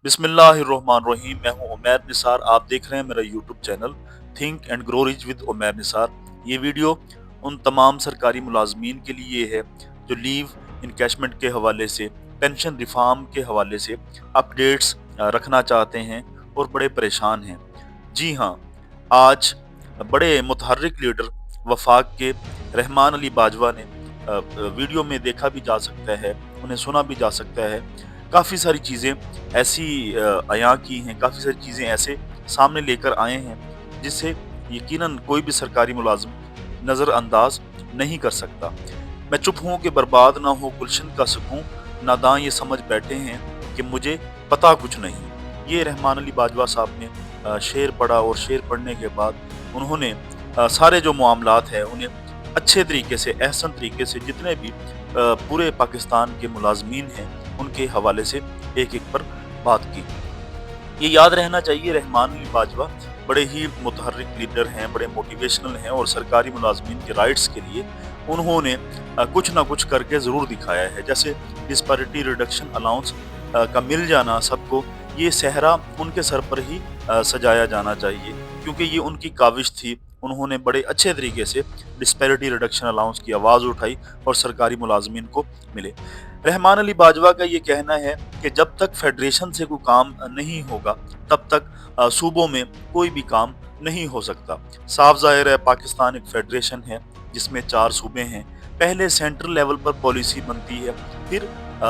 बिस्मिल्लाहिर्रहमानिर्रहीम। मैं हूं उमैर निसार। आप देख रहे हैं मेरा YouTube channel think and grow rich with Umair Nisar. ये वीडियो उन तमाम सरकारी मुलाजमीन के लिए है जो लीव इनकैशमेंट के हवाले से, पेंशन रिफॉर्म के हवाले से अपडेट्स रखना चाहते हैं और बड़े परेशान हैं। जी हाँ, आज बड़े मुतहर्रिक लीडर वफाक के रहमान अली बाजवा ने वीडियो में देखा भी जा सकता है, उन्हें सुना भी जा सकता है। काफ़ी सारी चीज़ें ऐसी अयां की हैं, काफ़ी सारी चीज़ें ऐसे सामने लेकर आए हैं जिससे यकीनन कोई भी सरकारी मुलाजिम नज़रअंदाज नहीं कर सकता। मैं चुप हूँ कि बर्बाद ना हो गुलशन का सुकून, नादां ये समझ बैठे हैं कि मुझे पता कुछ नहीं। ये रहमान अली बाजवा साहब ने शेर पढ़ा और शेर पढ़ने के बाद उन्होंने सारे जो मामलात हैं उन्हें अच्छे तरीके से, एहसन तरीके से जितने भी पूरे पाकिस्तान के मुलाजमीन हैं उनके हवाले से एक-एक पर बात की। ये याद रहना चाहिए, रहमान अली बाजवा बड़े ही मुतहर्रिक लीडर हैं, बड़े मोटिवेशनल हैं और सरकारी मुलाजमीन के राइट्स के लिए उन्होंने कुछ ना कुछ करके ज़रूर दिखाया है। जैसे डिस्पैरिटी रिडक्शन अलाउंस का मिल जाना सबको, ये सेहरा उनके सर पर ही सजाया जाना चाहिए क्योंकि ये उनकी काविश थी। उन्होंने बड़े अच्छे तरीके से डिस्पैरिटी रिडक्शन अलाउंस की आवाज़ उठाई और सरकारी मुलाजमीन को मिले। रहमान अली बाजवा का ये कहना है कि जब तक फेडरेशन से कोई काम नहीं होगा तब तक सूबों में कोई भी काम नहीं हो सकता। साफ ज़ाहिर है पाकिस्तान एक फेडरेशन है जिसमें 4 सूबे हैं। पहले सेंट्रल लेवल पर पॉलिसी बनती है, फिर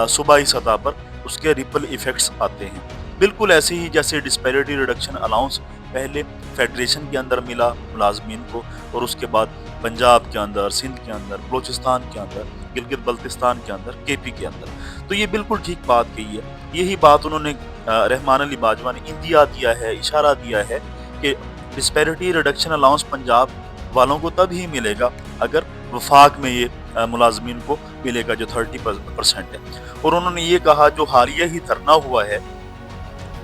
सूबाई सतह पर उसके रिपल इफ़ेक्ट्स आते हैं। बिल्कुल ऐसे ही जैसे डिस्पैरिटी रिडक्शन अलाउंस पहले फेडरेशन के अंदर मिला मुलाजमीन को और उसके बाद पंजाब के अंदर, सिंध के अंदर, बलूचिस्तान के अंदर, गिलगित बल्तिस्तान के अंदर, केपी के अंदर। तो ये बिल्कुल ठीक बात कही है। यही बात उन्होंने रहमान अली बाजवा ने इंदिया दिया है, इशारा दिया है कि डिस्पैरिटी रिडक्शन अलाउंस पंजाब वालों को तब ही मिलेगा अगर वफाक में ये मुलाजमीन को मिलेगा जो 30% है। और उन्होंने ये कहा जो हालिया ही धरना हुआ है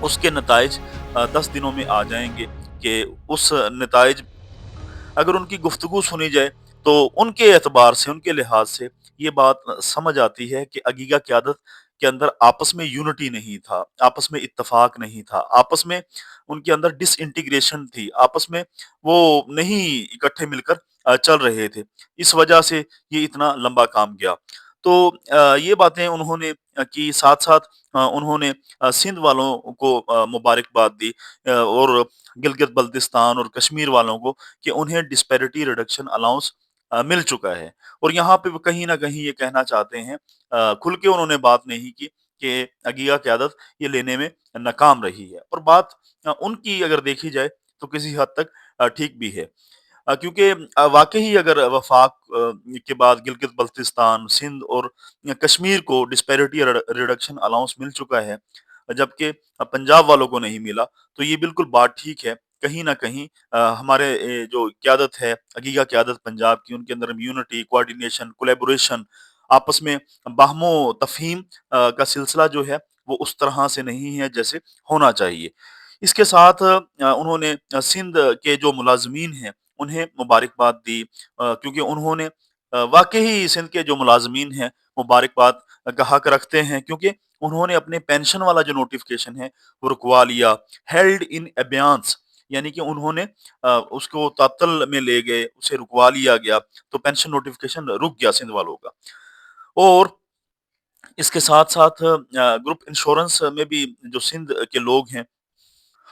उसके नताइज 10 दिनों में आ जाएंगे कि उस नताइज अगर उनकी गुफ्तगू सुनी जाए तो उनके एतबार से, उनके लिहाज से ये बात समझ आती है कि अगीगा क़यादत के अंदर आपस में यूनिटी नहीं था, आपस में इत्तेफ़ाक नहीं था, आपस में उनके अंदर डिसइंटीग्रेशन थी, आपस में वो नहीं इकट्ठे मिलकर चल रहे थे। इस वजह से ये इतना लंबा काम गया। तो ये बातें उन्होंने की, साथ-साथ उन्होंने सिंध वालों को मुबारकबाद दी और गिलगित बल्तिस्तान और कश्मीर वालों को कि उन्हें डिस्पैरिटी रिडक्शन अलाउंस मिल चुका है। और यहाँ पे वो कहीं न कहीं ये कहना चाहते हैं, खुल के उन्होंने बात नहीं की कि अगिया क़यादत ये लेने में नाकाम रही है। और बात उनकी अगर देखी जाए तो किसी हद तक ठीक भी है। क्योंकि वाक़ई अगर वफ़ाक के बाद गिलगित बल्तिस्तान, सिंध और कश्मीर को डिस्पैरिटी रिडक्शन अलाउंस मिल चुका है, जबकि पंजाब वालों को नहीं मिला, तो ये बिल्कुल बात ठीक है। कहीं न कहीं हमारे जो क़यादत है, हकीका क़यादत पंजाब की, उनके अंदर यूनिटी, कोऑर्डिनेशन, कोलैबोरेशन, आपस में बाहमो तफ़हीम का सिलसिला जो है, वो उस तरह से नहीं है जैसे होना चाहिए। इसके साथ उन्होंने सिंध के जो मुलाज़मीन हैं, उन्हें मुबारकबाद दी क्योंकि उन्होंने वाक़ई सिंध के जो मुलाज़मीन हैं, मुबारकबाद का हक रखते हैं क्योंकि उन्होंने अपने पेंशन वाला जो नोटिफ़िकेशन है, वो रुकवा लिया। हेल्ड इन अबेयंस यानी कि उन्होंने उसको तात्तल में ले गए, उसे रुकवा लिया गया, तो पेंशन नोटिफ़िकेशन रुक गया सिंध वालों का। और इसके साथ-साथ ग्रुप इंश्योरेंस में भी जो सिंध के लोग हैं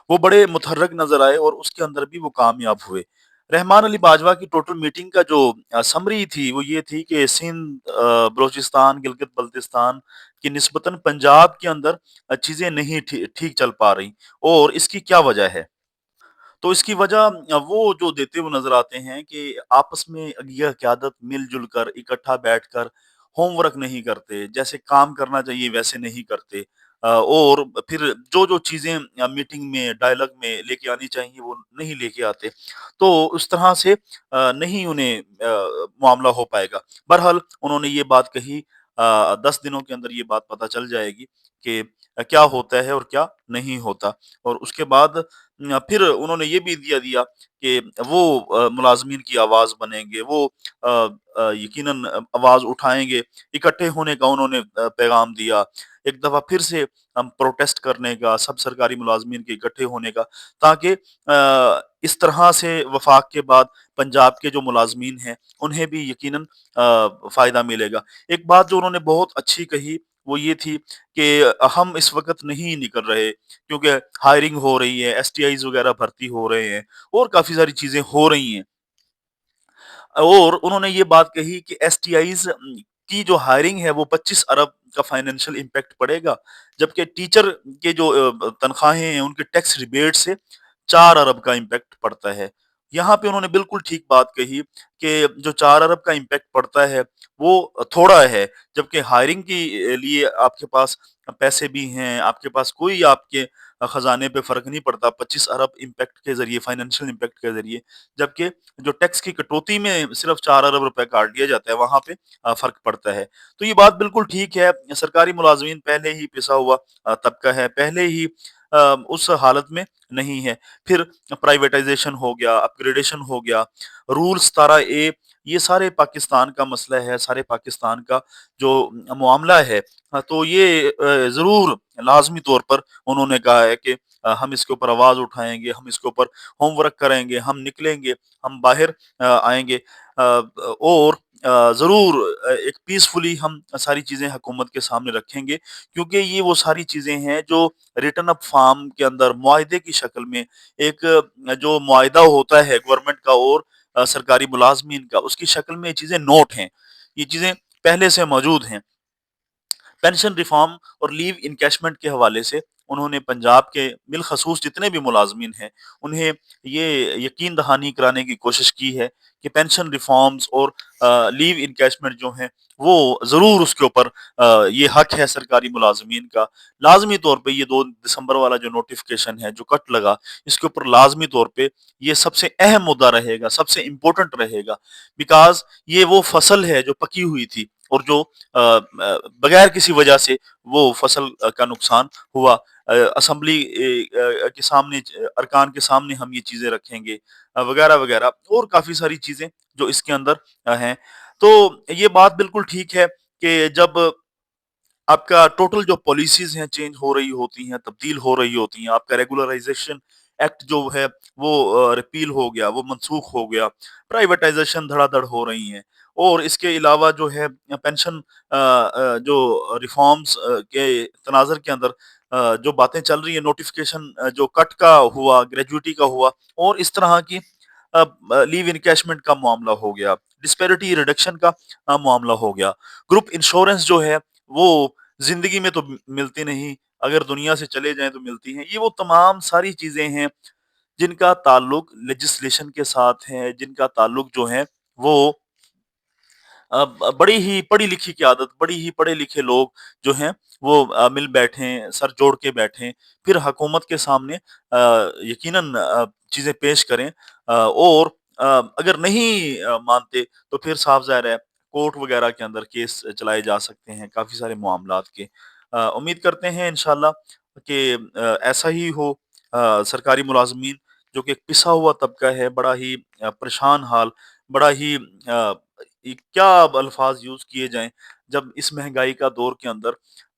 वो बड़े मुतहर्रिक नज़र आए और उसके अंदर भी वो कामयाब हुए। रहमान अली बाजवा की टोटल मीटिंग का जो समरी थी वो ये थी कि सिंध, बलूचिस्तान, गिलगित-बल्तिस्तान की निस्बतन पंजाब के अंदर चीज़ें नहीं ठीक चल पा रही और इसकी क्या वजह है? तो इसकी वजह वो जो देते हुए नज़र आते हैं कि आपस में यह क़यादत मिल-जुल कर, इकट्ठा बैठकर होमवर्क नहीं करते, जैसे काम करना चाहिए वैसे नहीं करते। और फिर जो-जो चीज़ें मीटिंग में, डायलॉग में लेके आनी चाहिए वो नहीं लेके आते। तो उस तरह से नहीं उन्हें मामला हो पाएगा। बहरहाल उन्होंने ये बात कही, 10 दिनों के अंदर ये बात पता चल जाएगी کہ کیا ہوتا ہے اور کیا نہیں ہوتا۔ اور اس کے بعد پھر انہوں نے یہ بھی دیا کہ وہ ملازمین کی آواز بنیں گے، وہ یقیناً آواز اٹھائیں گے، اکٹھے ہونے کا انہوں نے پیغام دیا۔ ایک دفعہ پھر سے ہم پروٹیسٹ کرنے کا، سب سرکاری ملازمین کے اکٹھے ہونے کا، تاکہ اس طرح سے وفاق کے بعد پنجاب کے جو ملازمین ہیں انہیں بھی یقیناً فائدہ ملے گا۔ ایک بات جو انہوں نے بہت اچھی کہی وہ یہ تھی کہ ہم اس وقت نہیں نکل رہے کیونکہ ہائرنگ ہو رہی ہے، ایس ٹی آئیز وغیرہ بھرتی ہو رہے ہیں اور کافی ساری چیزیں ہو رہی ہیں۔ اور انہوں نے یہ بات کہی کہ ایس ٹی آئیز کی جو ہائرنگ ہے وہ 25 ارب کا فائنینشیل امپیکٹ پڑے گا، جبکہ ٹیچر کے جو تنخواہیں ہیں ان کے ٹیکس ریبیٹ سے 4 ارب کا امپیکٹ پڑتا ہے۔ یہاں پہ انہوں نے بالکل ٹھیک بات کہی کہ جو 4 ارب کا امپیکٹ پڑتا ہے وہ تھوڑا ہے، جبکہ ہائرنگ کے لیے آپ کے پاس پیسے بھی ہیں، آپ کے پاس کوئی آپ کے خزانے پہ فرق نہیں پڑتا 25 ارب امپیکٹ کے ذریعے، فائنینشیل امپیکٹ کے ذریعے، جبکہ جو ٹیکس کی کٹوتی میں صرف 4 ارب روپے کاٹ لیا جاتا ہے وہاں پہ فرق پڑتا ہے۔ تو یہ بات بالکل ٹھیک ہے، سرکاری ملازمین پہلے ہی پسا ہوا طبقہ ہے، پہلے ہی اس حالت میں نہیں ہے۔ پھر پرائیویٹائزیشن ہو گیا، اپ گریڈیشن ہو گیا، رول 17A، یہ سارے پاکستان کا مسئلہ ہے، سارے پاکستان کا جو معاملہ ہے۔ تو یہ ضرور لازمی طور پر انہوں نے کہا ہے کہ ہم اس کے اوپر آواز اٹھائیں گے، ہم اس کے اوپر ہوم ورک کریں گے، ہم نکلیں گے، ہم باہر آئیں گے، اور ضرور ایک پیسفلی ہم ساری چیزیں حکومت کے سامنے رکھیں گے، کیونکہ یہ وہ ساری چیزیں ہیں جو ریٹن اپ فارم کے اندر معاہدے کی شکل میں ایک جو معاہدہ ہوتا ہے گورنمنٹ کا اور سرکاری ملازمین کا، اس کی شکل میں یہ چیزیں نوٹ ہیں، یہ چیزیں پہلے سے موجود ہیں۔ پینشن ریفارم اور لیو انکیشمنٹ کے حوالے سے انہوں نے پنجاب کے بالخصوص جتنے بھی ملازمین ہیں انہیں یہ یقین دہانی کرانے کی کوشش کی ہے کہ پینشن ریفارمز اور لیو انکیشمنٹ جو ہیں وہ ضرور اس کے اوپر یہ حق ہے سرکاری ملازمین کا، لازمی طور پہ یہ 2 دسمبر والا جو نوٹیفکیشن ہے جو کٹ لگا، اس کے اوپر لازمی طور پہ یہ سب سے اہم مدعا رہے گا، سب سے امپورٹنٹ رہے گا، بیکاز یہ وہ فصل ہے جو پکی ہوئی تھی اور جو بغیر کسی وجہ سے وہ فصل کا نقصان ہوا۔ اسمبلی کے سامنے، ارکان کے سامنے ہم یہ چیزیں رکھیں گے، وغیرہ وغیرہ، اور کافی ساری چیزیں جو اس کے اندر ہیں۔ تو یہ بات بالکل ٹھیک ہے کہ جب آپ کا ٹوٹل جو پالیسیز ہیں چینج ہو رہی ہوتی ہیں، تبدیل ہو رہی ہوتی ہیں، آپ کا ریگولرائزیشن ایکٹ جو ہے وہ ریپیل ہو گیا، وہ منسوخ ہو گیا، پرائیویٹائزیشن دھڑا دھڑ ہو رہی ہیں، اور اس کے علاوہ جو ہے پینشن جو ریفارمز کے تناظر کے اندر جو باتیں چل رہی ہیں، نوٹیفکیشن جو کٹ کا ہوا، گریجویٹی کا ہوا، اور اس طرح کی لیو انکیشمنٹ کا معاملہ ہو گیا، ڈسپیرٹی ریڈکشن کا معاملہ ہو گیا، گروپ انشورنس جو ہے وہ زندگی میں تو ملتی نہیں، اگر دنیا سے چلے جائیں تو ملتی ہیں۔ یہ وہ تمام ساری چیزیں ہیں جن کا تعلق لیجسلیشن کے ساتھ ہے، جن کا تعلق جو ہے وہ بڑی ہی پڑھی لکھی کی عادت، بڑی ہی پڑھے لکھے لوگ جو ہیں وہ مل بیٹھیں، سر جوڑ کے بیٹھیں، پھر حکومت کے سامنے یقیناً چیزیں پیش کریں، اور اگر نہیں مانتے تو پھر صاف ظاہر ہے کورٹ وغیرہ کے اندر کیس چلائے جا سکتے ہیں کافی سارے معاملات کے۔ امید کرتے ہیں انشاءاللہ کہ ایسا ہی ہو۔ سرکاری ملازمین جو کہ ایک پسا ہوا طبقہ ہے، بڑا ہی پریشان حال، بڑا ہی کیا اب الفاظ یوز کیے جائیں جب اس مہنگائی کا دور کے اندر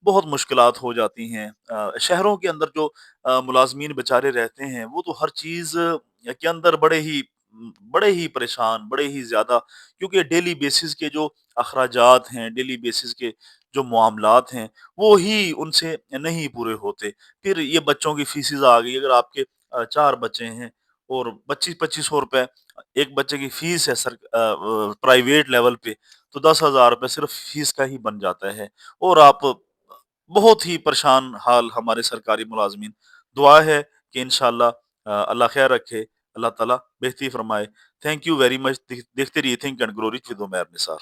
بہت مشکلات ہو جاتی ہیں۔ شہروں کے اندر جو ملازمین بیچارے رہتے ہیں وہ تو ہر چیز کے اندر بڑے ہی پریشان، بڑے ہی زیادہ، کیونکہ ڈیلی بیسس کے جو اخراجات ہیں، ڈیلی بیسس کے جو معاملات ہیں وہ ہی ان سے نہیں پورے ہوتے۔ پھر یہ بچوں کی فیسز آ گئی، اگر آپ کے 4 بچے ہیں اور 2500 روپے ایک بچے کی فیس ہے پرائیویٹ لیول پہ، تو 10,000 روپے صرف فیس کا ہی بن جاتا ہے، اور آپ بہت ہی پریشان حال ہمارے سرکاری ملازمین۔ دعا ہے کہ انشاءاللہ اللہ خیر رکھے، اللہ تعالیٰ بہتری فرمائے۔ Thank you very much. دیکھتے رہیے think and grow rich with Umair Nisar.